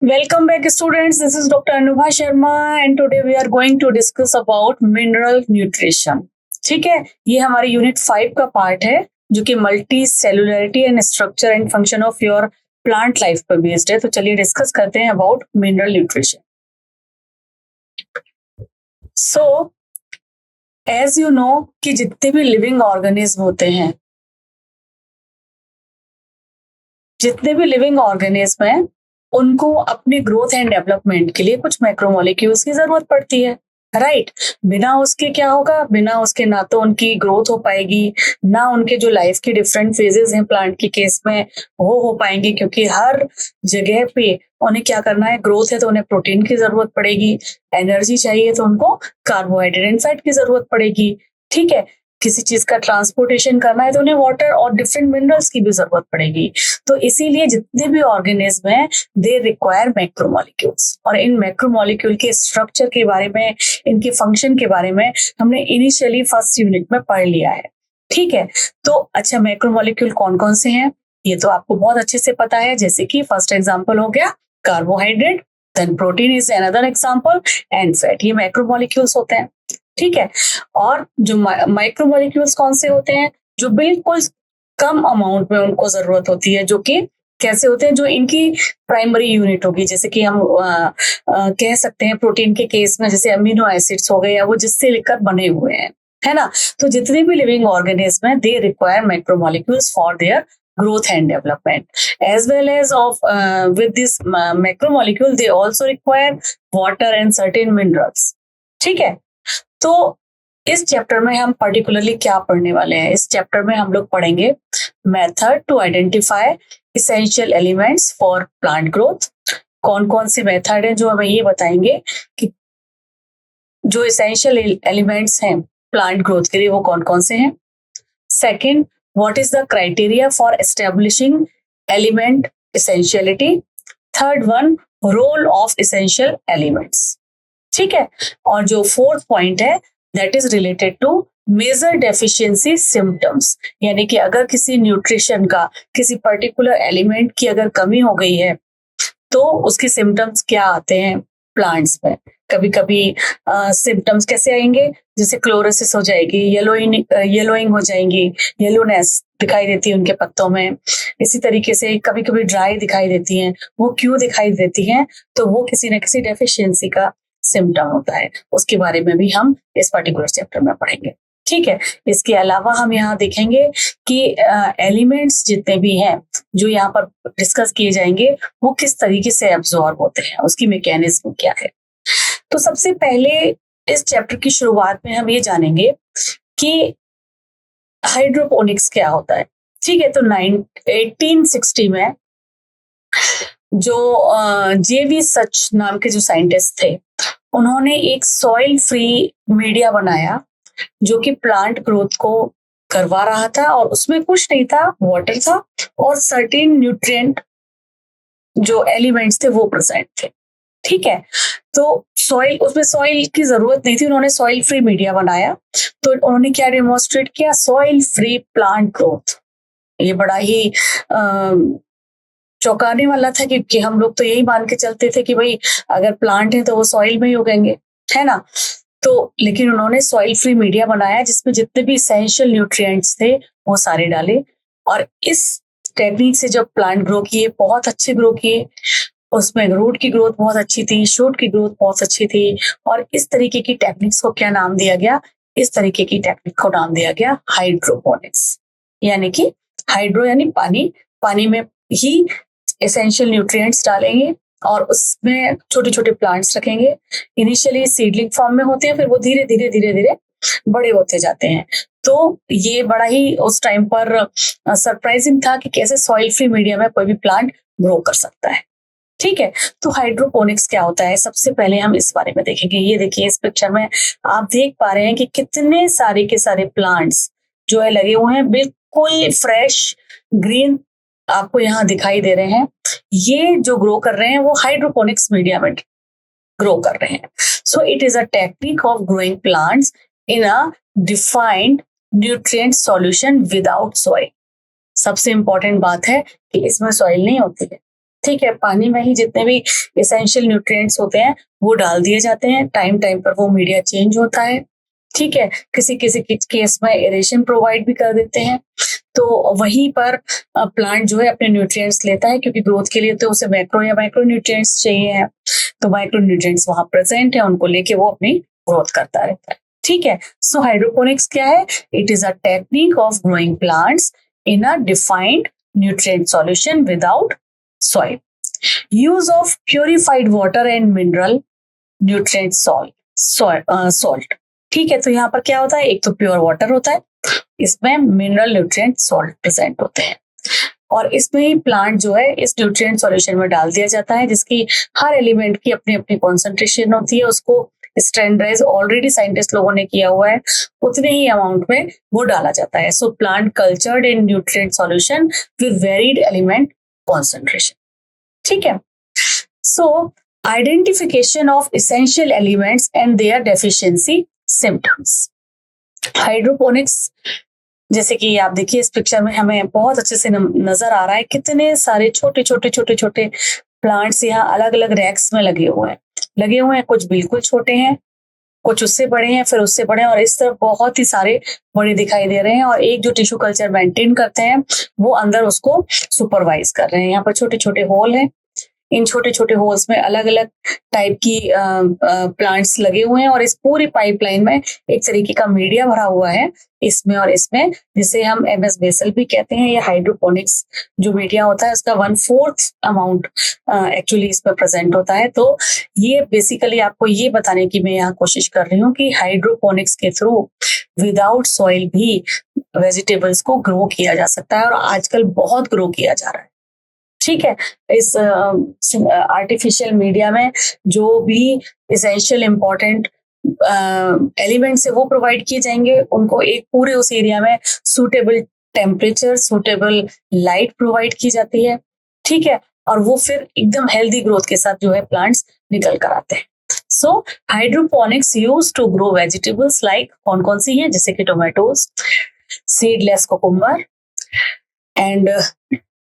Welcome back students, this is Dr. Anubha Sharma and today we are going to discuss about mineral nutrition. ठीक है, ये हमारे unit 5 का part है जो कि multi cellularity and structure and function of your plant life पर based है। तो चलिए डिस्कस करते हैं about mineral nutrition. So as you know कि जितने भी लिविंग ऑर्गेनिज्म होते हैं, उनको अपने ग्रोथ एंड डेवलपमेंट के लिए कुछ मैक्रोमोलिक्यूल्स की जरूरत पड़ती है, राइट। बिना उसके क्या होगा, बिना उसके ना तो उनकी ग्रोथ हो पाएगी, ना उनके जो लाइफ के डिफरेंट फेजेस हैं प्लांट के केस में वो हो पाएंगे, क्योंकि हर जगह पे उन्हें क्या करना है, ग्रोथ है तो उन्हें प्रोटीन की जरूरत पड़ेगी, एनर्जी चाहिए तो उनको कार्बोहाइड्रेट एंड फैट की जरूरत पड़ेगी, ठीक है। किसी चीज का ट्रांसपोर्टेशन करना है तो उन्हें वाटर और डिफरेंट मिनरल्स की भी जरूरत पड़ेगी। तो इसीलिए जितने भी ऑर्गेनिज्म हैं दे रिक्वायर मैक्रोमोलिक्यूल्स, और इन मैक्रोमोलिक्यूल के स्ट्रक्चर के बारे में, इनके फंक्शन के बारे में हमने इनिशियली फर्स्ट यूनिट में पढ़ लिया है, ठीक है। तो अच्छा, मैक्रोमोलिक्यूल कौन कौन से हैं ये तो आपको बहुत अच्छे से पता है, जैसे कि फर्स्ट एग्जाम्पल हो गया carbohydrate, then protein is another example, and fat, ये मैक्रोमोलिक्यूल्स होते हैं, ठीक है। और जो माइक्रोमोलिक्यूल्स कौन से होते हैं, जो बिल्कुल कम अमाउंट में उनको जरूरत होती है, जो कि कैसे होते हैं, जो इनकी प्राइमरी यूनिट होगी, जैसे कि हम कह सकते हैं प्रोटीन के केस में जैसे अमीनो एसिड्स हो गए, या वो जिससे लेकर बने हुए हैं, है ना। तो जितने भी लिविंग ऑर्गेनिज्म हैं they require macromolecules for their growth and development, as well as with this macromolecule they also require water and certain minerals, ठीक है। तो इस चैप्टर में हम पर्टिकुलरली क्या पढ़ने वाले हैं, इस चैप्टर में हम लोग पढ़ेंगे method to identify essential elements for plant growth. कौन कौन से मेथड हैं जो हमें ये बताएंगे कि जो इसेंशियल एलिमेंट्स हैं प्लांट ग्रोथ के लिए वो कौन कौन से हैं। Second, what is the criteria for establishing element essentiality. Third one, role of essential elements, ठीक है। और जो फोर्थ पॉइंट है that is related to major deficiency symptoms, यानी कि अगर किसी न्यूट्रिशन का, किसी पर्टिकुलर एलिमेंट की अगर कमी हो गई है तो उसके सिम्टम्स क्या आते हैं प्लांट्स में। कभी कभी सिम्टम्स कैसे आएंगे, जैसे क्लोरोसिस हो जाएगी, येलोइंग हो जाएंगी, येलोनेस दिखाई देती है उनके पत्तों में। इसी तरीके से कभी कभी ड्राई दिखाई देती हैं। वो क्यों दिखाई देती हैं, तो वो किसी न किसी डेफिशिएंसी का सिम्टम होता है, उसके बारे में भी हम इस पर्टिकुलर चैप्टर में पढ़ेंगे, ठीक है। इसके अलावा हम यहाँ देखेंगे कि एलिमेंट्स जितने भी हैं जो यहाँ पर डिस्कस किए जाएंगे वो किस तरीके से एब्जॉर्ब होते हैं, उसकी मैकेनिज्म क्या है। तो सबसे पहले इस चैप्टर की शुरुआत में हम ये जानेंगे कि हाइड्रोपोनिक्स क्या होता है, ठीक है। तो 1860 में जो जेवी सच नाम के जो साइंटिस्ट थे उन्होंने एक सॉइल फ्री मीडिया बनाया जो कि प्लांट ग्रोथ को करवा रहा था, और उसमें कुछ नहीं था, वाटर था और सर्टेन न्यूट्रिएंट जो एलिमेंट्स थे वो प्रेजेंट थे, ठीक है। तो सॉइल, उसमें सॉइल की जरूरत नहीं थी, उन्होंने सॉइल फ्री मीडिया बनाया। तो उन्होंने क्या डेमोन्स्ट्रेट किया, सॉइल फ्री प्लांट ग्रोथ। ये बड़ा ही चौंकाने वाला था, क्योंकि हम लोग तो यही मान के चलते थे कि भाई अगर प्लांट है तो वो सॉइल में ही उगेंगे, है ना। तो लेकिन उन्होंने सॉइल फ्री मीडिया बनाया जिसमें जितने भी एसेंशियल न्यूट्रिएंट्स थे वो सारे डाले, और इस टेक्निक से जब प्लांट ग्रो किए, बहुत अच्छे ग्रो किए, उसमें रूट की ग्रोथ बहुत अच्छी थी, शूट की ग्रोथ बहुत अच्छी थी। और इस तरीके की टेक्निक्स को क्या नाम दिया गया, इस तरीके की टेक्निक को नाम दिया गया हाइड्रोपोनिक्स, यानी कि हाइड्रो यानी पानी, पानी में ही एसेंशियल न्यूट्रिएंट्स डालेंगे और उसमें छोटे छोटे प्लांट्स रखेंगे। इनिशियली सीडलिंग फॉर्म में होते हैं, फिर वो धीरे धीरे धीरे धीरे बड़े होते जाते हैं। तो ये बड़ा ही उस टाइम पर सरप्राइजिंग था कि कैसे सॉइल फ्री मीडिया में कोई भी प्लांट ग्रो कर सकता है, ठीक है। तो हाइड्रोपोनिक्स क्या होता है, सबसे पहले हम इस बारे में देखेंगे। ये देखिए इस पिक्चर में आप देख पा रहे हैं कि कितने सारे के सारे प्लांट्स जो है लगे हुए हैं, बिल्कुल फ्रेश ग्रीन आपको यहाँ दिखाई दे रहे हैं। ये जो ग्रो कर रहे हैं वो हाइड्रोपोनिक्स मीडिया में ग्रो कर रहे हैं। So it is a technique of growing plants in a defined nutrient solution without soil. सबसे इंपॉर्टेंट बात है कि इसमें सॉइल नहीं होती है, ठीक है, पानी में ही जितने भी एसेंशियल न्यूट्रिएंट्स होते हैं वो डाल दिए जाते हैं, टाइम टाइम पर वो मीडिया चेंज होता है। ठीक है, किसी किसी केस में एरेशन प्रोवाइड भी कर देते हैं, तो वहीं पर प्लांट जो है अपने न्यूट्रिएंट्स लेता है, क्योंकि ग्रोथ के लिए तो उसे मैक्रो या माइक्रो न्यूट्रिएंट्स चाहिए है, तो माइक्रो न्यूट्रिएंट्स वहां प्रेजेंट है, उनको लेके वो अपनी ग्रोथ करता रहता है। ठीक है, सो हाइड्रोपोनिक्स क्या है? It is a technique of growing plants in a defined nutrient solution without soil, use of purified water and mineral nutrient salt. ठीक है, तो यहाँ पर क्या होता है? एक तो प्योर वाटर होता है, इसमें मिनरल न्यूट्रिएंट सॉल्ट प्रेजेंट होते हैं, और इसमें ही प्लांट जो है इस न्यूट्रिएंट सॉल्यूशन में डाल दिया जाता है, जिसकी हर एलिमेंट की अपनी अपनी कॉन्सेंट्रेशन होती है, उसको स्टैंडर्डाइज ऑलरेडी साइंटिस्ट लोगों ने किया हुआ है, उतने ही अमाउंट में वो डाला जाता है। So plant cultured in nutrient solution with varied element concentration. ठीक है, so identification of essential elements and their deficiency symptoms. Hydroponics, जैसे कि आप देखिए इस पिक्चर में हमें बहुत अच्छे से नजर आ रहा है, कितने सारे छोटे छोटे प्लांट्स यहाँ अलग अलग रैक्स में लगे हुए हैं। कुछ बिल्कुल छोटे हैं, कुछ उससे बड़े हैं, फिर उससे बड़े हैं, और इस तरह बहुत ही सारे बड़े दिखाई दे रहे हैं, और एक जो टिश्यू कल्चर मेंटेन करते हैं वो अंदर उसको सुपरवाइज कर रहे हैं। यहाँ पर छोटे छोटे होल हैं, इन छोटे छोटे होल्स में अलग अलग टाइप की प्लांट्स लगे हुए हैं, और इस पूरी पाइपलाइन में एक तरीके का मीडिया भरा हुआ है इसमें और इसमें, जिसे हम MS बेसल भी कहते हैं। या हाइड्रोपोनिक्स जो मीडिया होता है उसका 1/4 अमाउंट एक्चुअली इसमें प्रेजेंट होता है। तो ये बेसिकली आपको ये बताने की मैं यहाँ कोशिश कर रही हूँ कि हाइड्रोपोनिक्स के थ्रू विदाउट सॉइल भी वेजिटेबल्स को ग्रो किया जा सकता है, और आजकल बहुत ग्रो किया जा रहा है। ठीक है, इस आर्टिफिशियल मीडिया में जो भी इसेंशियल इंपॉर्टेंट एलिमेंट्स है वो प्रोवाइड किए जाएंगे, उनको एक पूरे उस एरिया में suitable temperature, suitable light provide की जाती है। ठीक है, और वो फिर एकदम हेल्दी ग्रोथ के साथ जो है प्लांट्स निकल कर आते हैं। So hydroponics use to grow vegetables like कौन कौन सी है? जैसे कि tomatoes, seedless cucumber and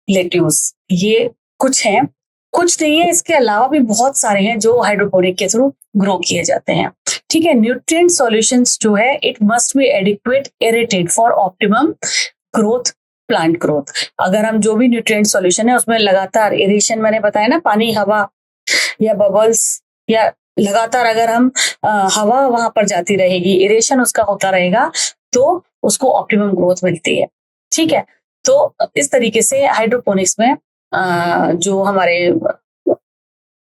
lettuce, ये कुछ हैं, कुछ नहीं है, इसके अलावा भी बहुत सारे हैं जो हाइड्रोपोनिक के थ्रू ग्रो किए जाते हैं। ठीक है, न्यूट्रिएंट सॉल्यूशंस जो है it must be adequate aerated for optimum growth, plant growth. अगर हम जो भी न्यूट्रिएंट सॉल्यूशन है उसमें लगातार एरेशन, मैंने बताया ना, पानी, हवा या बबल्स, या लगातार अगर हम हवा वहां पर जाती रहेगी, एरेशन उसका होता रहेगा, तो उसको ऑप्टिमम ग्रोथ मिलती है। ठीक है, तो इस तरीके से हाइड्रोपोनिक्स में जो हमारे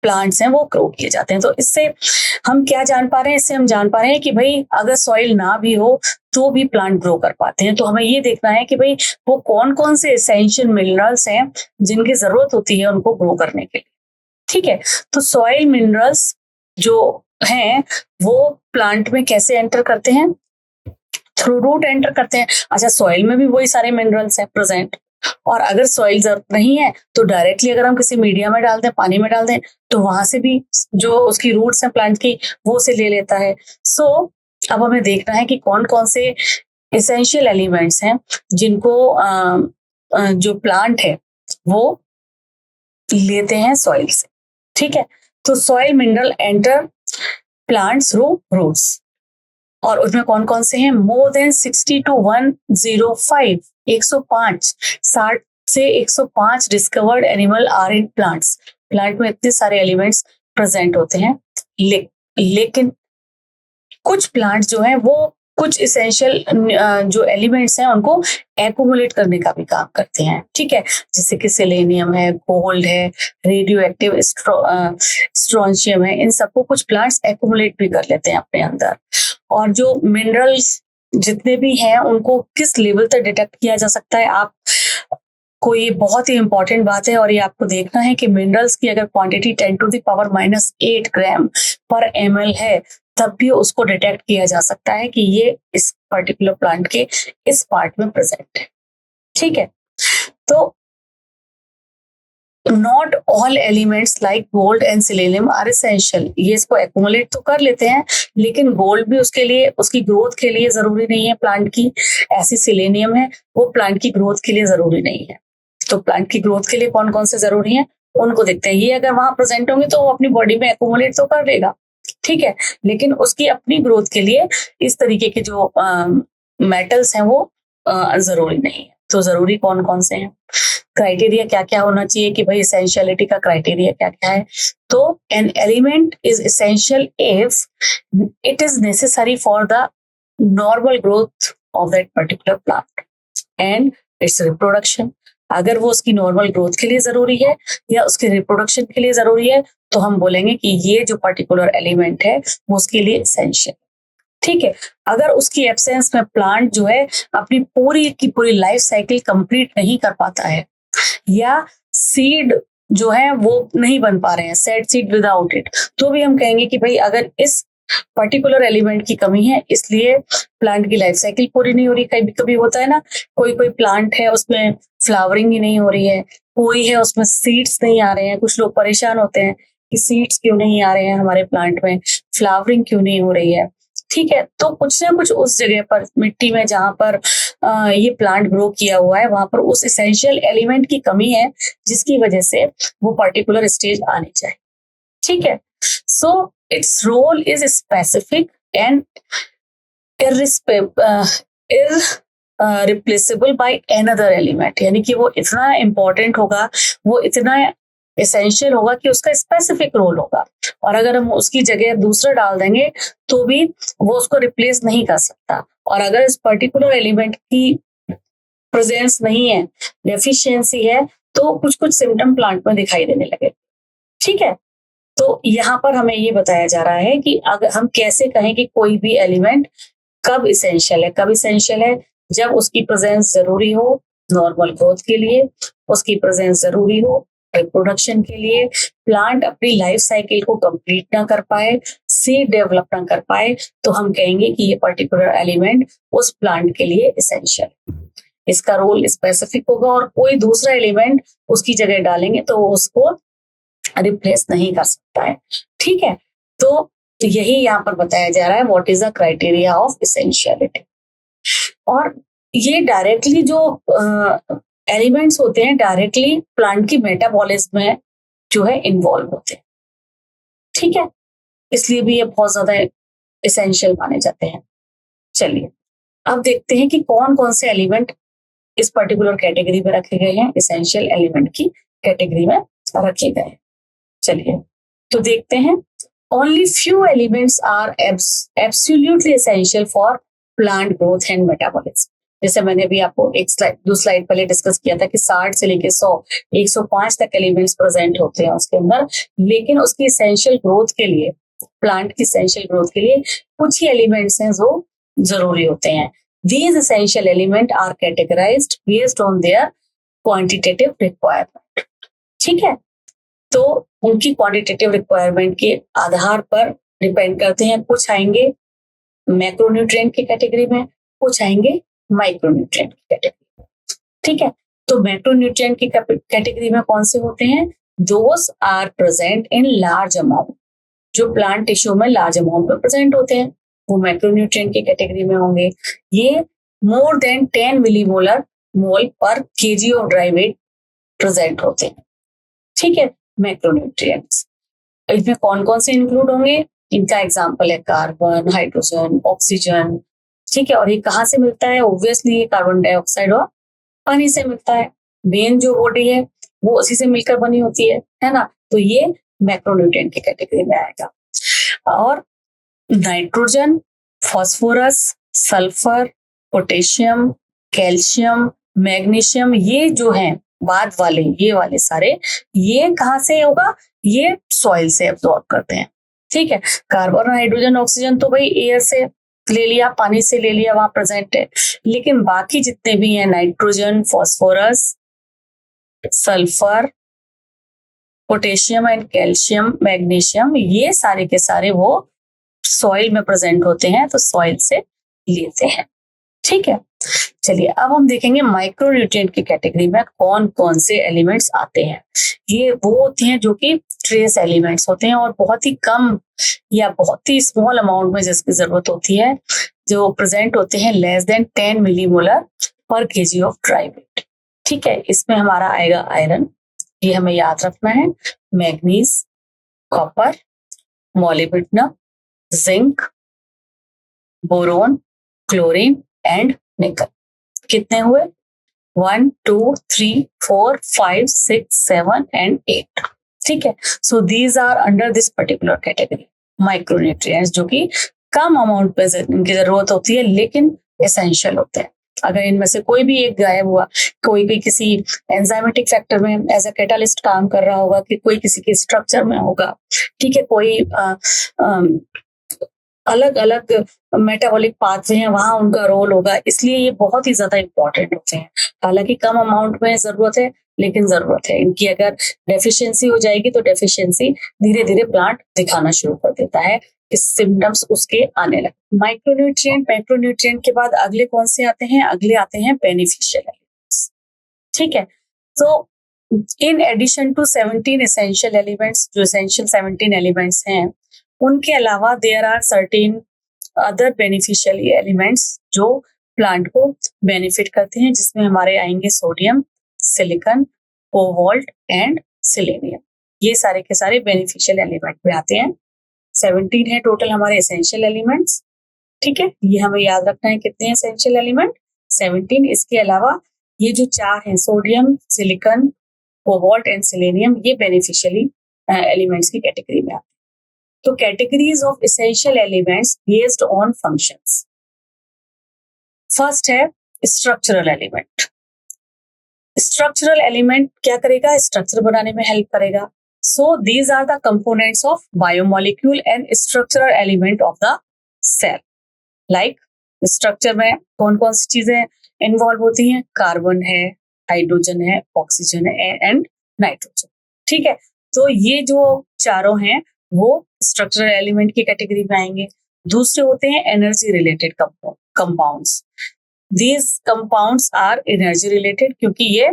प्लांट्स हैं वो ग्रो किए जाते हैं। तो इससे हम क्या जान पा रहे हैं? इससे हम जान पा रहे हैं कि भाई अगर सॉइल ना भी हो तो भी प्लांट ग्रो कर पाते हैं। तो हमें ये देखना है कि भाई वो कौन कौन से एसेंशियल मिनरल्स हैं जिनकी जरूरत होती है उनको ग्रो करने के लिए। ठीक है, तो सॉइल मिनरल्स जो हैं वो प्लांट में कैसे एंटर करते हैं? थ्रू रूट एंटर करते हैं। अच्छा, सॉइल में भी वही सारे मिनरल्स हैं प्रेजेंट, और अगर सॉइल जरूरत नहीं है तो डायरेक्टली अगर हम किसी मीडिया में डाल दें, पानी में डाल दें, तो वहां से भी जो उसकी रूट्स हैं प्लांट की वो उसे ले लेता है। सो अब हमें देखना है कि कौन कौन से एसेंशियल एलिमेंट्स हैं जिनको जो प्लांट है वो लेते हैं सॉइल से। ठीक है, तो soil mineral enter plants through roots, और उसमें कौन कौन से हैं? मोर देन 60 to 105, 105, 60 से 105 discovered animal are in plants. Plant में इतने सारे एलिमेंट्स प्रेजेंट होते हैं, लेकिन कुछ प्लांट जो हैं वो कुछ इसेंशियल जो एलिमेंट्स हैं उनको एक्यूमुलेट करने का भी काम करते हैं। ठीक है, जैसे कि सेलेनियम है, गोल्ड है, रेडियो एक्टिव स्ट्रोंशियम है, इन सबको कुछ प्लांट्स एक्यूमुलेट भी कर लेते हैं अपने अंदर। और जो मिनरल्स जितने भी हैं उनको किस लेवल तक डिटेक्ट किया जा सकता है? आप को ये बहुत ही इंपॉर्टेंट बात है, और ये आपको देखना है कि मिनरल्स की अगर क्वांटिटी 10⁻⁸ ग्राम पर ml है तब भी उसको डिटेक्ट किया जा सकता है कि ये इस पर्टिकुलर प्लांट के इस पार्ट में प्रेजेंट है। ठीक है, तो not all elements like gold and selenium are essential. ये इसको एक्यूमुलेट तो कर लेते हैं, लेकिन गोल्ड भी उसके लिए, उसकी ग्रोथ के लिए जरूरी नहीं है प्लांट की। ऐसी सिलेनियम है वो प्लांट की ग्रोथ के लिए जरूरी नहीं है। तो प्लांट की ग्रोथ के लिए कौन कौन से जरूरी है? उनको देखते हैं। ये अगर वहां प्रेजेंट होंगे तो वो अपनी बॉडी में एक्यूमुलेट तो कर देगा, ठीक है, लेकिन उसकी अपनी ग्रोथ के लिए इस तरीके के जो मेटल्स हैं वो जरूरी नहीं है। तो जरूरी कौन कौन से हैं, क्राइटेरिया क्या क्या होना चाहिए कि भाई एसेंशियलिटी का क्राइटेरिया क्या क्या है। तो an element is essential if it is necessary for the normal growth of that particular plant and it's reproduction. अगर वो उसकी नॉर्मल ग्रोथ के लिए जरूरी है या उसके रिप्रोडक्शन के लिए जरूरी है तो हम बोलेंगे कि ये जो पर्टिकुलर एलिमेंट है वो उसके लिए एसेंशियल, ठीक है। अगर उसकी एब्सेंस में प्लांट जो है अपनी पूरी की पूरी लाइफ साइकिल कंप्लीट नहीं कर पाता है या सीड जो है वो नहीं बन पा रहे हैं, सेड सीड विदाउट इट, तो भी हम कहेंगे कि भाई अगर इस पर्टिकुलर एलिमेंट की कमी है इसलिए प्लांट की लाइफ साइकिल पूरी नहीं हो रही। कभी कभी होता है ना, कोई कोई प्लांट है उसमें फ्लावरिंग ही नहीं हो रही है, कोई है उसमें सीड्स नहीं आ रहे हैं, कुछ लोग परेशान होते हैं कि सीड्स क्यों नहीं आ रहे हैं हमारे प्लांट में, फ्लावरिंग क्यों नहीं हो रही है, ठीक है। तो कुछ ना कुछ उस जगह पर मिट्टी में जहां पर ये प्लांट ग्रो किया हुआ है वहां पर उस एसेंशियल एलिमेंट की कमी है जिसकी वजह से वो पर्टिकुलर स्टेज आनी चाहिए, ठीक है। So its role is specific and replaceable by another element, यानी कि वो इतना इंपॉर्टेंट होगा, वो इतना एसेंशियल होगा कि उसका स्पेसिफिक रोल होगा, और अगर हम उसकी जगह दूसरा डाल देंगे तो भी वो उसको रिप्लेस नहीं कर सकता। और अगर इस पर्टिकुलर एलिमेंट की प्रेजेंस नहीं है, डेफिशिएंसी है, तो कुछ कुछ सिम्टम प्लांट में दिखाई देने लगे, ठीक है। तो यहाँ पर हमें ये बताया जा रहा है कि अगर हम कैसे कहें कि कोई भी एलिमेंट कब इसेंशियल है, कब इसेंशियल है, जब उसकी प्रेजेंस जरूरी हो नॉर्मल ग्रोथ के लिए, उसकी प्रेजेंस जरूरी हो रिप्रोडक्शन के लिए, प्लांट अपनी लाइफ साइकिल को कंप्लीट ना कर पाए, सीड डेवलप ना कर पाए, तो हम कहेंगे कि ये पर्टिकुलर एलिमेंट उस प्लांट के लिए इसेंशियल, इसका रोल स्पेसिफिक होगा और कोई दूसरा एलिमेंट उसकी जगह डालेंगे तो वो उसको रिप्लेस नहीं कर सकता है, ठीक है। तो यही यहाँ पर बताया जा रहा है what is the criteria of essentiality. और ये डायरेक्टली जो एलिमेंट्स होते हैं डायरेक्टली प्लांट की मेटाबॉलिज्म में जो है इन्वॉल्व होते हैं, ठीक है, इसलिए भी ये बहुत ज्यादा इसेंशियल माने जाते हैं। चलिए अब देखते हैं कि कौन कौन से एलिमेंट इस पर्टिकुलर कैटेगरी में रखे गए हैं, इसेंशियल एलिमेंट की कैटेगरी में रखे गए हैं। चलिए तो देखते हैं, only few elements are absolutely essential for plant growth and metabolism. जैसे मैंने भी आपको एक स्लाइड 2 स्लाइड पहले डिस्कस किया था कि 60 से लेकर 100 105 तक एलिमेंट्स प्रेजेंट होते हैं उसके अंदर, लेकिन उसकी एसेंशियल ग्रोथ के लिए, प्लांट की एसेंशियल ग्रोथ के लिए कुछ ही एलिमेंट्स हैं जो जरूरी होते हैं। These essential elements are categorized based on their quantitative requirement, ठीक है। तो उनकी क्वांटिटेटिव रिक्वायरमेंट के आधार पर डिपेंड करते हैं, कुछ आएंगे मैक्रोन्यूट्रिएंट की कैटेगरी में, कुछ आएंगे माइक्रोन्यूट्रिएंट की कैटेगरी में, ठीक है। तो मैक्रोन्यूट्रिएंट की कैटेगरी में कौन से होते हैं, those are present in large amount, जो प्लांट टिश्यू में लार्ज अमाउंट में प्रेजेंट होते हैं वो मैक्रोन्यूट्रिएंट की कैटेगरी में होंगे। ये more than 10 millimolar mole per kg of dry weight present होते हैं, ठीक है, मैक्रोन्यूट्रिएंट्स। इसमें कौन कौन से इंक्लूड होंगे, इनका एग्जांपल है कार्बन, हाइड्रोजन, ऑक्सीजन, ठीक है। और ये कहाँ से मिलता है, ऑब्वियसली ये कार्बन डाइऑक्साइड और पानी से मिलता है, मेन जो बॉडी है वो उसी से मिलकर बनी होती है ना। तो ये मैक्रोन्यूट्रिएंट की कैटेगरी में आएगा। और nitrogen, phosphorus, sulphur, potassium, calcium, magnesium, ये जो हैं बाद वाले, ये वाले सारे, ये कहाँ से होगा, ये सॉइल से एब्जॉर्ब करते हैं, ठीक है। कार्बन, हाइड्रोजन, ऑक्सीजन तो भाई एयर से ले लिया, पानी से ले लिया, वहां प्रेजेंट है, लेकिन बाकी जितने भी हैं nitrogen, phosphorus, sulphur, potassium and calcium, magnesium, ये सारे के सारे वो सॉइल में प्रेजेंट होते हैं, तो सॉइल से लेते हैं, ठीक है। चलिए अब हम देखेंगे माइक्रोन्यूट्रिएंट की कैटेगरी में कौन कौन से एलिमेंट्स आते हैं। ये वो होते हैं जो कि ट्रेस एलिमेंट्स होते हैं और बहुत ही कम या बहुत ही स्मॉल अमाउंट में जिसकी जरूरत होती है, जो प्रेजेंट होते हैं लेस देन 10 मिलीमोलर पर केजी ऑफ ड्राई वेट, ठीक है। इसमें हमारा आएगा आयरन, ये हमें याद रखना है। Manganese, copper, molybdenum, zinc, boron, chlorine and निकल। कितने हुए? 1 2 3 4 5 6 7 एंड 8। ठीक है, so these are under this particular category micronutrients, जो कि कम अमाउंट पे इनकी जरूरत होती है लेकिन एसेंशियल होते हैं। अगर इनमें से कोई भी एक गायब हुआ, कोई भी किसी एंजाइमेटिक फैक्टर में एज अ कैटालिस्ट काम कर रहा होगा, कि कोई किसी के स्ट्रक्चर में होगा, ठीक है, कोई अलग अलग मेटाबॉलिक पाथवे हैं, वहां उनका रोल होगा, इसलिए ये बहुत ही ज्यादा इंपॉर्टेंट होते हैं। हालांकि कम अमाउंट में जरूरत है, लेकिन जरूरत है इनकी। अगर डेफिशिएंसी हो जाएगी तो डेफिशिएंसी धीरे धीरे प्लांट दिखाना शुरू कर देता है, इस सिम्टम्स उसके आने लगे। माइक्रोन्यूट्रिएंट, मैक्रोन्यूट्रिएंट के बाद अगले कौन से आते हैं? अगले आते हैं बेनिफिशियल एलिमेंट्स। ठीक है, तो in addition to 17 essential elements, जो एसेंशियल 17 एलिमेंट्स हैं, उनके अलावा there are certain other beneficial elements जो प्लांट को बेनिफिट करते हैं, जिसमें हमारे आएंगे sodium, silicon, cobalt and selenium. ये सारे के सारे बेनिफिशियल एलिमेंट में आते हैं। 17 है टोटल हमारे एसेंशियल एलिमेंट्स। ठीक है, ये हमें याद रखना है कितने एसेंशियल एलिमेंट? 17। इसके अलावा ये जो 4 हैं, sodium, silicon, cobalt and selenium, ये बेनिफिशियली एलिमेंट्स की कैटेगरी में आते हैं। तो categories of essential elements based on functions. First है स्ट्रक्चरल एलिमेंट। स्ट्रक्चरल एलिमेंट क्या करेगा? स्ट्रक्चर बनाने में हेल्प करेगा। So these are the components of biomolecule and structural element of the cell. Like structure में कौन कौन सी चीजें इन्वॉल्व होती हैं? कार्बन है, हाइड्रोजन है, ऑक्सीजन है एंड नाइट्रोजन। ठीक है, तो ये जो चारों हैं वो स्ट्रक्चरल एलिमेंट की कैटेगरी में आएंगे। दूसरे होते हैं energy related compounds. These compounds are energy related, क्योंकि ये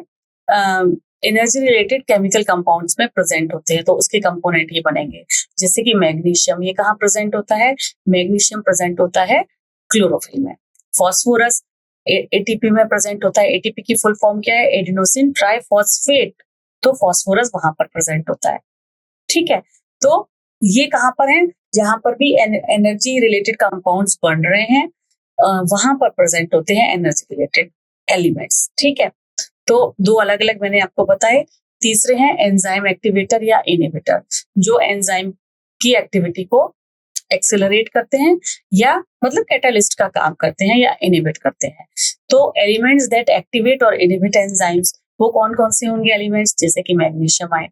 एनर्जी रिलेटेड केमिकल कंपाउंड्स में प्रेजेंट होते हैं, तो उसके कंपोनेंट ये बनेंगे। जैसे कि मैग्नीशियम, ये कहाँ प्रेजेंट होता है? मैग्नीशियम प्रेजेंट होता है क्लोरोफिल में। फॉस्फोरस एटीपी में प्रेजेंट होता है। एटीपी की फुल फॉर्म क्या है? एडिनोसिन ट्राइफॉस्फेट, तो फॉस्फोरस वहां पर प्रेजेंट होता है। ठीक है, तो ये कहां पर है? जहां पर भी एनर्जी रिलेटेड कंपाउंड्स बन रहे हैं, वहां पर प्रेजेंट होते हैं एनर्जी रिलेटेड एलिमेंट्स। ठीक है, तो दो अलग अलग मैंने आपको बताए। तीसरे हैं एंजाइम एक्टिवेटर या इनहिबिटर, जो एंजाइम की एक्टिविटी को एक्सेलरेट करते हैं, या मतलब कैटालिस्ट का काम करते हैं या इनहिबिट करते हैं। तो एलिमेंट्स दैट एक्टिवेट और इनहिबिट एंजाइम्स, वो कौन कौन से होंगे एलिमेंट्स? जैसे कि मैग्नीशियम आयन,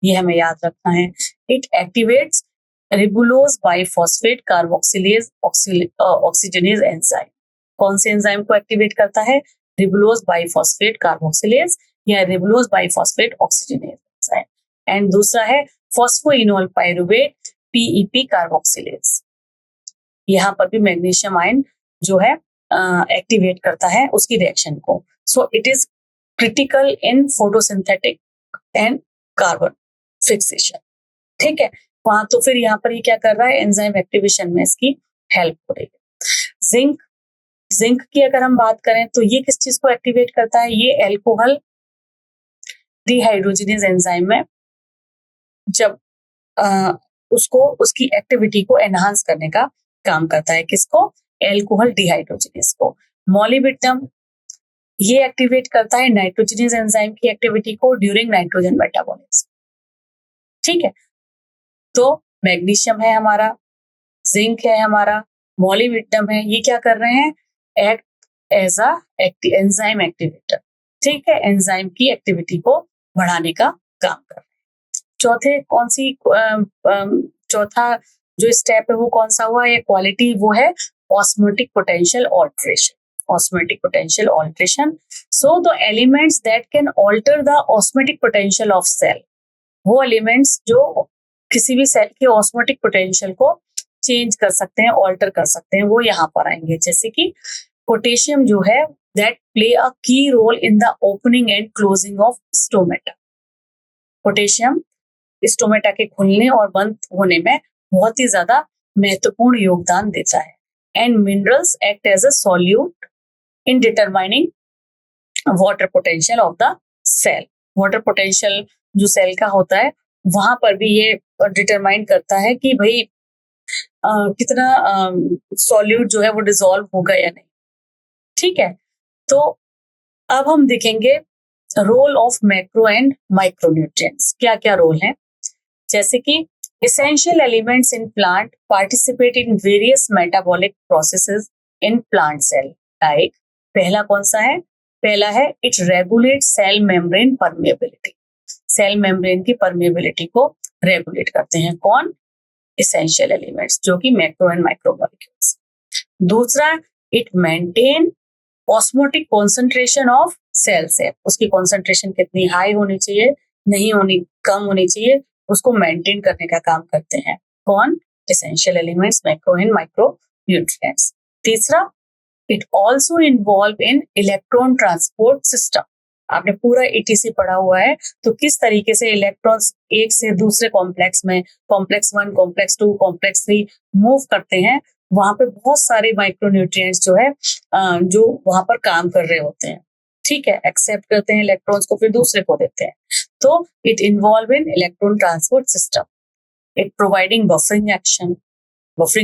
ये हमें याद रखना है। It activates ribulose biphosphate carboxylase oxygenase enzyme. कौन से एंजाइम को एक्टिवेट करता है? रिबुलोज बाइफॉस्फेट कार्बोक्सिलेज या ribulose biphosphate oxygenase enzyme. And दूसरा है फॉस्फोइनोल पाइरुवेट पीईपी कार्बोक्सिलेज। यहाँ पर भी मैग्नीशियम आयन जो है एक्टिवेट करता है उसकी रिएक्शन को। So it is critical in photosynthetic and carbon fixation. ठीक है, वहां तो फिर यहाँ पर ये क्या कर रहा है? एंजाइम एक्टिवेशन में इसकी हेल्प हो रही है। जिंक, जिंक की अगर हम बात करें तो ये किस चीज को एक्टिवेट करता है? ये एल्कोहल डिहाइड्रोजिनेज एंजाइम में जब उसको उसकी एक्टिविटी को एनहांस करने का काम करता है। किसको? एल्कोहल डिहाइड्रोजिनेज को। मोलिब्डेनम ये एक्टिवेट करता है नाइट्रोजनेज एंजाइम की एक्टिविटी को ड्यूरिंग नाइट्रोजन मेटाबॉलिज्म। ठीक है, तो मैग्नीशियम है हमारा, जिंक है हमारा, मोलिब्डेनम है, ये क्या कर रहे हैं? Act as a enzyme activator. ठीक है, एंजाइम की एक्टिविटी को बढ़ाने का काम कर रहे हैं। चौथे कौन सी चौथा जो स्टेप है वो कौन सा हुआ? ये क्वालिटी, वो है osmotic potential alteration. Osmotic potential alteration, so the elements that can alter the osmotic potential of cell, वो एलिमेंट्स जो किसी भी सेल के ऑस्मोटिक पोटेंशियल को चेंज कर सकते हैं, ऑल्टर कर सकते हैं, वो यहाँ पर आएंगे। जैसे कि पोटेशियम जो है, that play a key role in the opening and closing of stomata. Potassium stomata के खुलने और बंद होने में बहुत ही ज्यादा महत्वपूर्ण योगदान देता है। And minerals act as a solute in determining water potential of the cell. Water potential जो सेल का होता है वहां पर भी ये डिटरमाइन करता है कि भाई कितना सॉल्यूट जो है वो डिसॉल्व होगा या नहीं। ठीक है, तो अब हम देखेंगे role of macro and micronutrients, क्या क्या रोल है। जैसे कि essential elements in plant participate in various metabolic processes in plant cell, like पहला कौन सा है, पहला है it regulates cell membrane permeability, cell membrane की परमेबिलिटी को रेगुलेट करते हैं कौन, essential elements जो कि मैक्रो एंड माइक्रो मॉलिक्यूल्स। दूसरा, it maintain osmotic concentration of cells है, उसकी कॉन्सेंट्रेशन कितनी हाई होनी चाहिए, नहीं होनी, कम होनी चाहिए, उसको मेंटेन करने का काम करते हैं कौन, essential elements, macro and micro nutrients. तीसरा, it also involve in electron transport system. आपने पूरा ईटीसी पढ़ा हुआ है, तो किस तरीके से इलेक्ट्रॉन्स एक से दूसरे कॉम्प्लेक्स में, कॉम्प्लेक्स 1, कॉम्प्लेक्स 2, कॉम्प्लेक्स 3 मूव करते हैं, वहां पे बहुत सारे माइक्रोन्यूट्रिएंट्स जो है जो वहां पर काम कर रहे होते हैं। ठीक है, एक्सेप्ट करते हैं इलेक्ट्रॉन्स को, फिर दूसरे को देते हैं। तो it involve in electron transport system. It providing buffering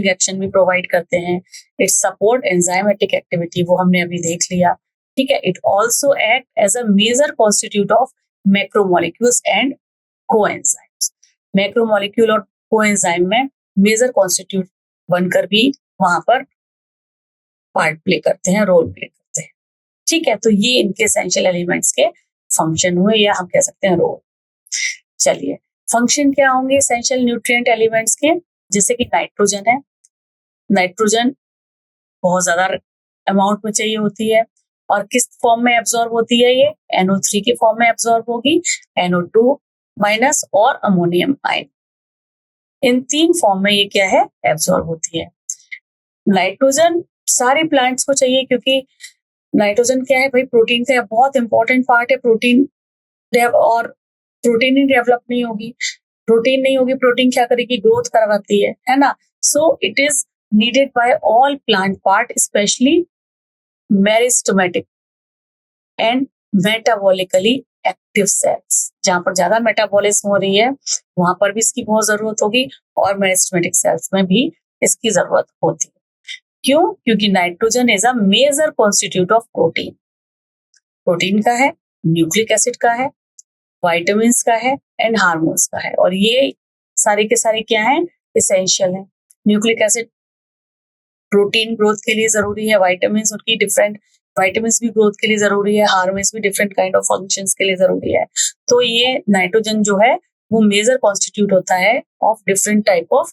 action भी प्रोवाइड करते हैं। इट सपोर्ट एंजाइमेटिक एक्टिविटी, वो हमने अभी देख लिया। ठीक है, it also act as a major constitute of macromolecules and coenzymes. Macromolecule और कोएंजाइम में मेजर कॉन्स्टिट्यूट बनकर भी वहां पर पार्ट प्ले करते हैं, रोल प्ले करते हैं। ठीक है, तो ये इनके एसेंशियल एलिमेंट्स के फंक्शन हुए, या हम कह सकते हैं रोल। चलिए, फंक्शन क्या होंगे एसेंशियल न्यूट्रिएंट एलिमेंट्स के, जैसे कि नाइट्रोजन है, नाइट्रोजन बहुत ज्यादा अमाउंट में चाहिए होती है, और किस फॉर्म में एब्जॉर्ब होती है, ये NO3 के फॉर्म में एब्जॉर्ब होगी, NO2 माइनस और अमोनियम आयन, इन 3 फॉर्म में ये क्या है, एब्जॉर्ब होती है। नाइट्रोजन सारे प्लांट्स को चाहिए, क्योंकि नाइट्रोजन क्या है भाई, प्रोटीन का बहुत इंपॉर्टेंट पार्ट है। प्रोटीन और प्रोटीन ही डेवलप नहीं होगी, प्रोटीन क्या करेगी, ग्रोथ करवाती है ना। So it is needed bye all plant part, specially meristematic and metabolically active cells. जहां पर ज्यादा मेटाबॉलिज्म हो रही है वहां पर भी इसकी बहुत जरूरत होगी, और मेरिस्टेमेटिक सेल्स में भी इसकी जरूरत होती है। क्यों, क्योंकि nitrogen is a major constitute of protein. Protein का है, न्यूक्लिक एसिड का है, वाइटामिन का है एंड हार्मोन्स का है, और ये सारे के सारे क्या है, एसेंशियल है। न्यूक्लिक एसिड प्रोटीन ग्रोथ के लिए जरूरी है, वाइटामिन उनकी डिफरेंट वाइटामिन भी ग्रोथ के लिए जरूरी है, हार्मोन्स भी डिफरेंट काइंड ऑफ फंक्शंस के लिए जरूरी है। तो ये नाइट्रोजन जो है वो मेजर कॉन्स्टिट्यूट होता है of different type of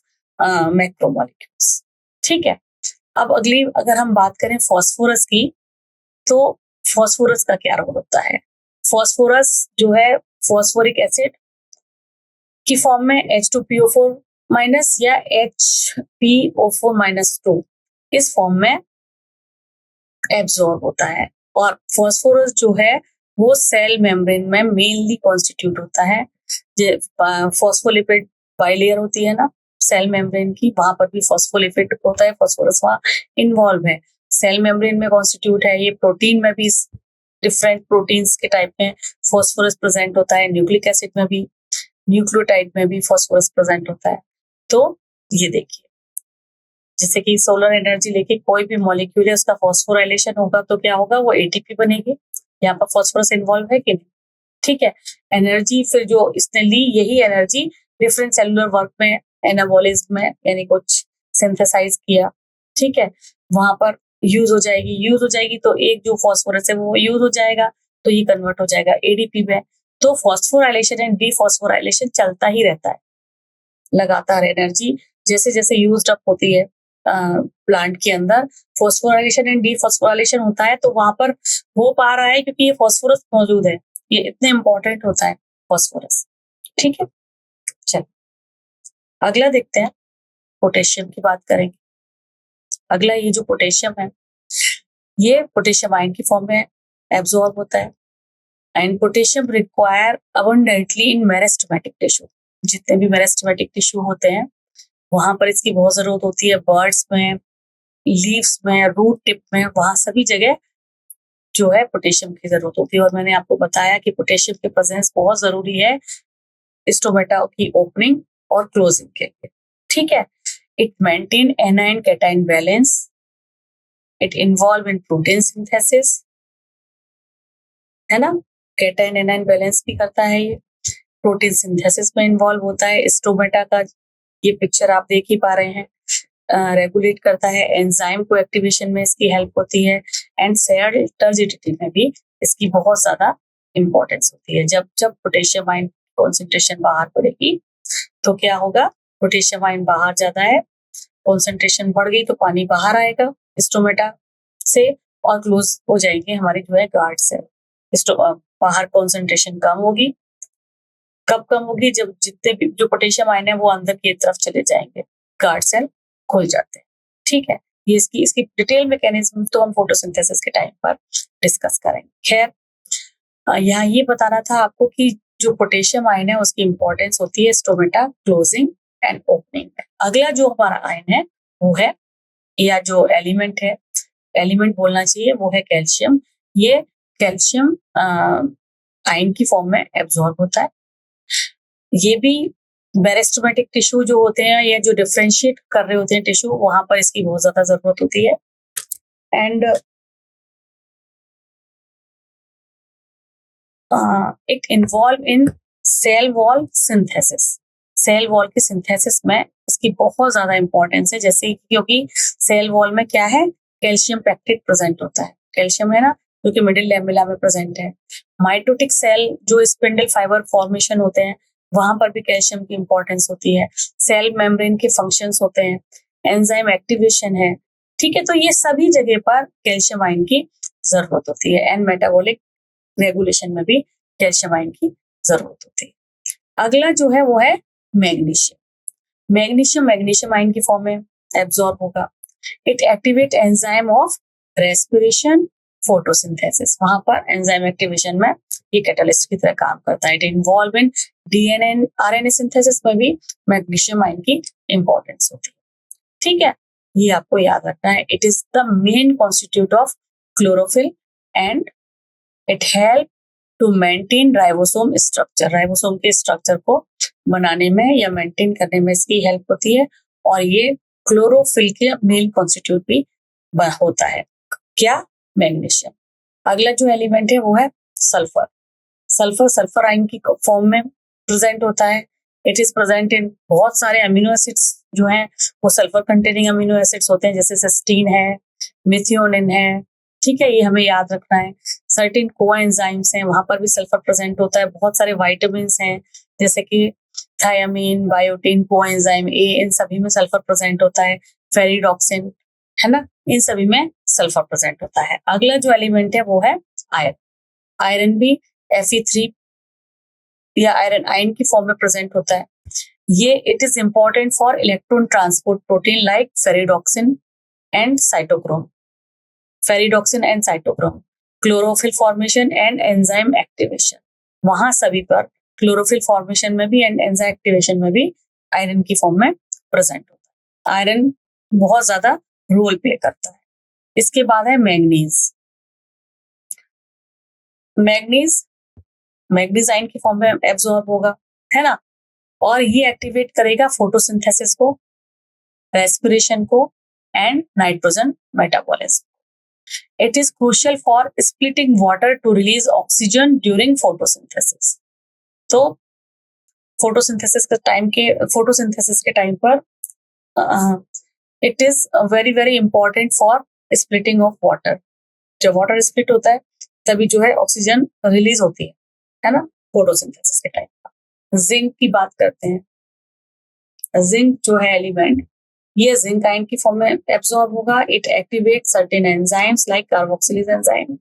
macromolecules. ठीक है, अब अगली अगर हम बात करें फास्फोरस की, तो फास्फोरस का क्या रोल होता है। फास्फोरस जो है फास्फोरिक एसिड की फॉर्म में H2PO4 माइनस या HPO4 माइनस 2 इस फॉर्म में एब्जॉर्ब होता है, और फास्फोरस जो है वो सेल मेम्ब्रेन में मेनली कॉन्स्टिट्यूट होता है। फॉस्फोलिपिड बाइलेयर होती है ना सेल मेम्ब्रेन की, वहां पर भी फॉस्फोलिपिड होता है, फास्फोरस वहां इन्वॉल्व है। सेल मेम्ब्रेन में कॉन्स्टिट्यूट है, ये प्रोटीन में भी डिफरेंट प्रोटीन्स के टाइप में फॉस्फोरस प्रेजेंट होता है, न्यूक्लिक एसिड में भी, न्यूक्लियोटाइड में भी फॉस्फोरस प्रेजेंट होता है। तो ये देखिए, जैसे कि सोलर एनर्जी लेके कोई भी मॉलिक्यूल है उसका फॉस्फोराइलेशन होगा तो क्या होगा, वो एटीपी बनेगी। यहाँ पर फॉस्फोरस इन्वॉल्व है कि नहीं। ठीक है, एनर्जी फिर जो इसने ली, यही एनर्जी डिफरेंट सेलुलर वर्क में, एनाबॉलिज्म में, यानी कुछ सिंथेसाइज किया, ठीक है, वहां पर यूज हो जाएगी तो एक जो फॉस्फोरस है वो यूज हो जाएगा, तो ये कन्वर्ट हो जाएगा एडीपी में। तो फॉस्फोराइलेशन एंड डीफॉस्फोराइलेशन चलता ही रहता है, लगातार एनर्जी जैसे जैसे यूज अप होती है प्लांट के अंदर, फॉस्फोराइलेशन एंड डीफॉस्फोराइलेशन होता है, तो वहां पर हो पा रहा है क्योंकि ये फॉस्फोरस मौजूद है, ये इतने इंपॉर्टेंट होता है फॉस्फोरस। ठीक है, चल अगला देखते हैं, पोटेशियम की बात करेंगे। अगला ये जो पोटेशियम है, ये पोटेशियम आयन की फॉर्म में एब्जॉर्ब होता है, and potassium require abundantly in meristematic tissue. जितने भी मेरिस्टेमेटिक टिश्यू होते हैं वहां पर इसकी बहुत जरूरत होती है, बर्ड्स में, लीव्स में, रूट टिप में, वहां सभी जगह जो है पोटेशियम की जरूरत होती है, और मैंने आपको बताया कि पोटेशियम की प्रेजेंस बहुत जरूरी है स्टोमेटा की ओपनिंग और क्लोजिंग के लिए। ठीक है, it maintain A9 cation balance, it involve in protein synthesis, है ना, कैटाइन एनाइन बैलेंस भी करता है, ये प्रोटीन सिंथेसिस में इन्वॉल्व होता है। स्टोमेटा का ये पिक्चर आप देख ही पा रहे हैं, रेगुलेट करता है, एंजाइम को एक्टिवेशन में इसकी हेल्प होती है, एंड सेल टर्जिडिटी में भी इसकी बहुत ज्यादा इंपॉर्टेंस होती है। जब जब पोटेशियम आयन कॉन्सेंट्रेशन बाहर पड़ेगी तो क्या होगा, पोटेशियम आयन बाहर जाता है, कॉन्सेंट्रेशन बढ़ गई तो पानी बाहर आएगा स्टोमेटा से और क्लोज हो जाएंगे हमारी जो है गार्ड सेल। बाहर कॉन्सेंट्रेशन कम होगी, कब कम होगी, जब जितने भी जो पोटेशियम आयन है वो अंदर की तरफ चले जाएंगे, गार्ड सेल खुल जाते हैं। ठीक है, ये इसकी इसकी डिटेल मैकेनिज्म तो हम फोटोसिंथेसिस के टाइम पर डिस्कस करेंगे। खैर, यहाँ ये बताना था आपको कि जो पोटेशियम आयन है उसकी इंपॉर्टेंस होती है स्टोमेटा क्लोजिंग एंड ओपनिंग में। अगला जो हमारा आयन है वो है, या जो एलिमेंट है, एलिमेंट बोलना चाहिए, वो है कैल्शियम। ये कैल्शियम आयन की फॉर्म में एब्जॉर्ब होता है। ये भी मेरिस्टेमेटिक टिश्यू जो होते हैं या जो डिफरेंशिएट कर रहे होते हैं टिश्यू, वहां पर इसकी बहुत ज्यादा जरूरत होती है। And it involve in cell wall synthesis. Cell wall की सिंथेसिस में इसकी बहुत ज्यादा इंपॉर्टेंस है, जैसे क्योंकि सेल वॉल में क्या है, कैल्शियम पैक्टेट प्रेजेंट होता है, कैल्शियम है ना, जो कि मिडिल लैमेला में प्रेजेंट है। माइटोटिक सेल जो स्पिंडल फाइबर फॉर्मेशन होते हैं, वहां पर भी कैल्शियम की इंपॉर्टेंस होती है। सेल मेम्ब्रेन के फंक्शंस होते हैं, एंजाइम एक्टिवेशन है। ठीक है, तो ये सभी जगह पर कैल्शियम आयन की जरूरत होती है, एंड मेटाबॉलिक रेगुलेशन में भी कैल्शियम आयन की जरूरत होती है। अगला जो है वो है मैग्नीशियम। मैग्नीशियम आयन की फॉर्म में एब्जॉर्ब होगा। It activate enzyme of respiration photosynthesis. वहां पर एंजाइम एक्टिवेशन में ये कैटलिस्ट की तरह काम करता है। It involve in DNA RNA synthesis में भी मैग्नीशियम आयन की इंपॉर्टेंस होती है। ठीक है, ये आपको याद रखना है। It is the main constitute of chlorophyll and it help to maintain ribosome structure. Ribosome के स्ट्रक्चर को बनाने में या मेंटेन करने में इसकी हेल्प होती है, और ये क्लोरोफिल के मेन कॉन्स्टिट्यूट भी होता है। क्या, मैग्नीशियम। अगला जो एलिमेंट है वो है सल्फर। सल्फर आयन की फॉर्म में प्रेजेंट होता है। इट इज प्रेजेंट इन बहुत सारे अमीनो एसिड्स जो हैं, वो सल्फर कंटेनिंग अमीनो एसिड्स होते हैं, जैसे सिस्टीन है, मिथियोनिन है। ठीक है, ये हमें याद रखना है। सर्टेन कोएंजाइम्स हैं, वहां पर भी सल्फर प्रेजेंट होता है। बहुत सारे वाइटामिन्स हैं, जैसे कि थायामीन, बायोटिन, कोएंजाइम ए, इन सभी में सल्फर प्रेजेंट होता है। फेरिडॉक्सिन, है ना, इन सभी में सल्फर प्रेजेंट होता है। अगला जो एलिमेंट है वो है आयरन। आयरन भी Fe3 या आयरन की फॉर्म में प्रेजेंट होता है। ये it is important for electron transport protein like ferredoxin and cytochrome. Ferredoxin and cytochrome, chlorophyll formation and enzyme activation, वहां सभी पर क्लोरोफिल फॉर्मेशन में भी एंड एंजाइम एक्टिवेशन में भी आयरन की फॉर्म में प्रेजेंट होता है। आयरन बहुत ज्यादा रोल प्ले करता है। इसके बाद है मैग्नीज। मैग्नीज आयन की फॉर्म में एब्जॉर्ब होगा, है ना, और ये एक्टिवेट करेगा फोटोसिंथेसिस को, रेस्पिरेशन को and nitrogen metabolism. It is crucial for splitting water to release oxygen during photosynthesis. तो फोटोसिंथेसिस के टाइम पर it is very very important for splitting of water. जब वाटर स्प्लिट होता है तभी जो है ऑक्सीजन रिलीज होती है ना, फोटोसिंथेसिस के टाइम पर। जिंक की बात करते हैं। जिंक जो है एलिमेंट, ये जिंक आयन की फॉर्म में एब्सॉर्ब होगा। It activate certain enzymes like carboxylase enzyme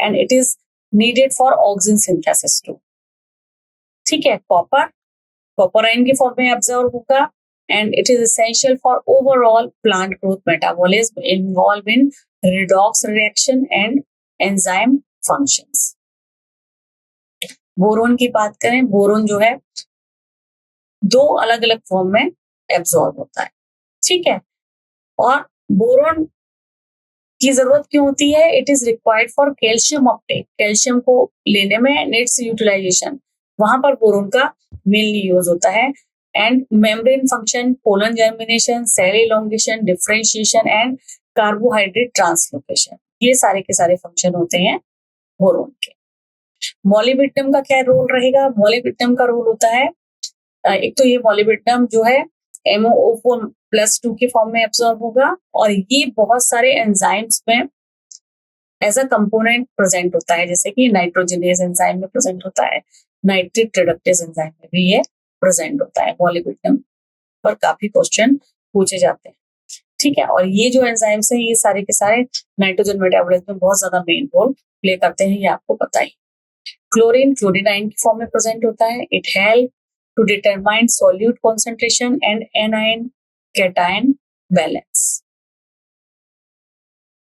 and it is needed for oxygen synthesis too. ठीक है, कॉपर आयन की फॉर्म में एब्सॉर्ब होगा and it is essential for overall plant growth metabolism, involve in redox reaction and enzyme functions. Boron की बात करें, boron जो है दो अलग अलग फॉर्म में एब्सॉर्ब होता है। ठीक है, और बोरोन की जरूरत क्यों होती है? It is required for calcium Uptake, calcium को लेने में नेट्स यूटिलाइजेशन, वहां पर बोरोन का मेनली यूज होता है। And membrane function, pollen germination, cell elongation, differentiation and carbohydrate translocation, ये सारे के सारे फंक्शन होते हैं बोरोन के। मॉलिब्डेनम का क्या रोल रहेगा? मॉलिब्डेनम का रोल होता है, एक तो ये मॉलिब्डेनम जो है MoO4+2 के फॉर्म में एब्सॉर्ब होगा, और ये बहुत सारे एंजाइम्स में एज अ कंपोनेंट प्रेजेंट होता है, जैसे कि नाइट्रोजनेज एंजाइम में प्रेजेंट होता है, नाइट्रिक रिडक्टेज एंजाइम में भी ये प्रेजेंट होता है। मॉलिब्डेनम पर काफी क्वेश्चन पूछे जाते हैं, ठीक है। और ये जो एंजाइम्स हैं ये सारे के सारे नाइट्रोजन मेटाबॉलिज्म में बहुत ज्यादा मेन रोल प्ले करते हैं, ये आपको पता ही। क्लोरीन क्लोरीनाइन की फॉर्म में प्रेजेंट होता है। It help to determine solute concentration and anion cation balance,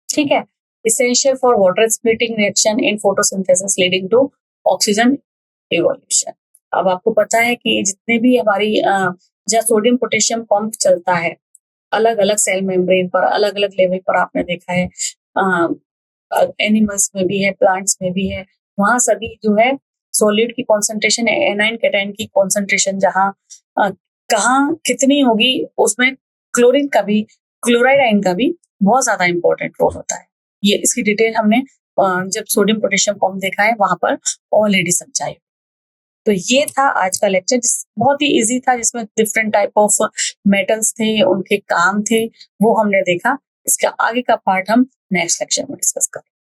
ठीक है। essential for water splitting reaction in photosynthesis leading to oxygen evolution। अब आपको पता है कि जितने भी हमारी जहाँ सोडियम पोटेशियम पंप चलता है अलग अलग सेल मेम्ब्रेन पर, अलग अलग लेवल पर, आपने देखा है एनिमल्स में भी है, प्लांट्स में भी है, वहां सभी जो है सॉलिड की कॉन्सेंट्रेशन, एनाइन कैटाइन की कॉन्सेंट्रेशन जहाँ कहाँ कितनी होगी, उसमें क्लोरीन का भी, क्लोराइड आयन का भी बहुत ज्यादा इंपॉर्टेंट रोल होता है। ये इसकी डिटेल हमने जब सोडियम पोटेशियम पंप देखा है वहां पर ऑलरेडी समझाई। तो ये था आज का लेक्चर, बहुत ही इजी था, जिसमें डिफरेंट टाइप ऑफ मेटल्स थे, उनके काम थे, वो हमने देखा। इसका आगे का पार्ट हम नेक्स्ट लेक्चर में डिस्कस करेंगे।